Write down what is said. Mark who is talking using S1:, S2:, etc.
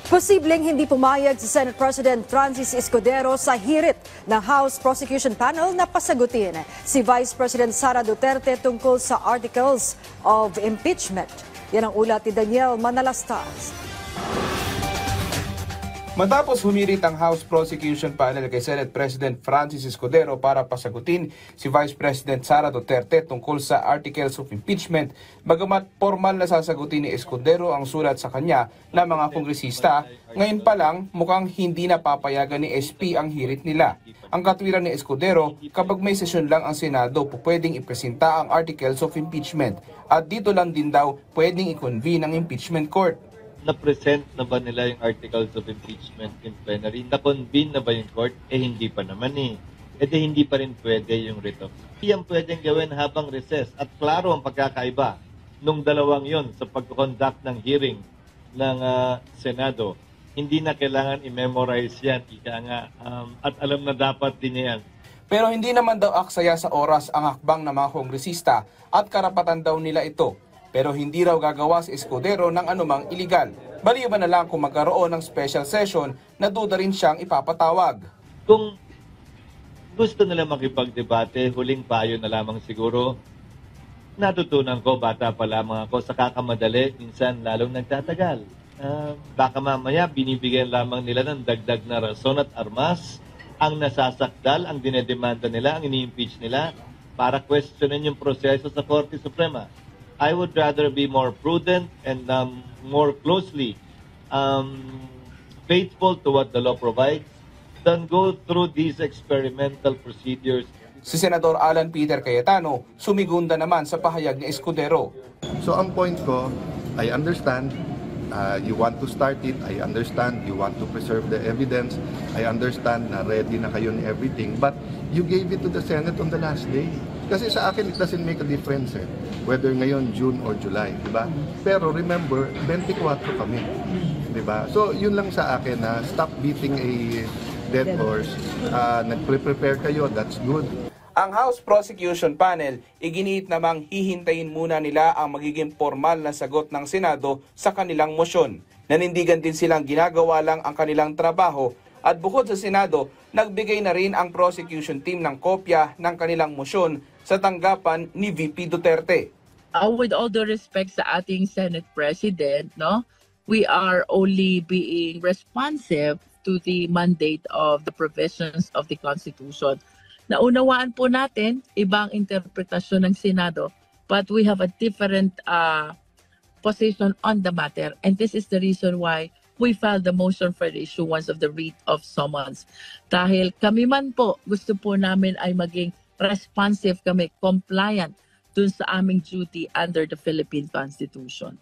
S1: Posibleng hindi pumayag si Senate President Francis Escudero sa hirit ng House Prosecution Panel na pasagutin si Vice President Sara Duterte tungkol sa Articles of Impeachment. Yan ang ulat ni Daniel Manalastas.
S2: Matapos humirit ang House Prosecution Panel kay Senate President Francis Escudero para pasagutin si Vice President Sara Duterte tungkol sa Articles of Impeachment, bagamat formal na sasagutin ni Escudero ang sulat sa kanya ng mga kongresista, ngayon pa lang mukhang hindi napapayagan ni SP ang hirit nila. Ang katwiran ni Escudero, kapag may sesyon lang ang Senado, pwedeng ipresenta ang Articles of Impeachment at dito lang din daw pwedeng i-convene ang impeachment court.
S3: Na-present na ba nila yung Articles of Impeachment in plenary? Na-convene na ba yung court? Hindi pa naman eh. Hindi pa rin pwede yung writ of. Hindi yan pwedeng gawin habang recess. At klaro ang pagkakaiba nung dalawang yon sa pag-conduct ng hearing ng Senado. Hindi na kailangan i-memorize yan. At alam na dapat din yan.
S2: Pero hindi naman daw aksaya sa oras ang hakbang ng mga kongresista at karapatan daw nila ito. Pero hindi raw gagawa si Escudero ng anumang iligal. Baliw ba na lang kung magkaroon ng special session na duda rin siyang ipapatawag.
S3: Kung gusto nila makipagdebate, huling payo na lamang siguro, natutunan ko, bata pa lamang ako, sa kakamadali, minsan lalong nagtatagal. Baka mamaya binibigyan lamang nila ng dagdag na rason at armas ang nasasakdal, ang dinedemanda nila, ang ini-impeach nila para questionin yung proseso sa Korte Suprema. I would rather be more prudent and more closely faithful to what the law provides than go through these experimental procedures.
S2: Si Senador Alan Peter Cayetano sumigunda naman sa pahayag ni Escudero.
S4: So ang point ko, I understand you want to start it, I understand you want to preserve the evidence, I understand na ready na kayo in everything, but you gave it to the Senate on the last day. Kasi sa akin, it doesn't make a difference whether ngayon June or July, di ba? Pero remember, 24 kami, di ba? So yun lang sa akin na stop beating a dead horse. Nagpre-prepare kayo, that's good.
S2: Ang House Prosecution Panel, iginiit namang hihintayin muna nila ang magiging formal na sagot ng Senado sa kanilang mosyon. Nanindigan din silang ginagawa lang ang kanilang trabaho at bukod sa Senado, nagbigay na rin ang prosecution team ng kopya ng kanilang mosyon sa tanggapan ni VP Duterte.
S5: With all due respect sa ating Senate President, no, we are only being responsive to the mandate of the provisions of the Constitution. Naunawaan po natin ibang interpretasyon ng Senado, but we have a different position on the matter, and this is the reason why we filed the motion for the issuance of the writ of summons. Dahil kami man po, gusto po namin ay maging responsive kami, compliant dun sa aming duty under the Philippine Constitution.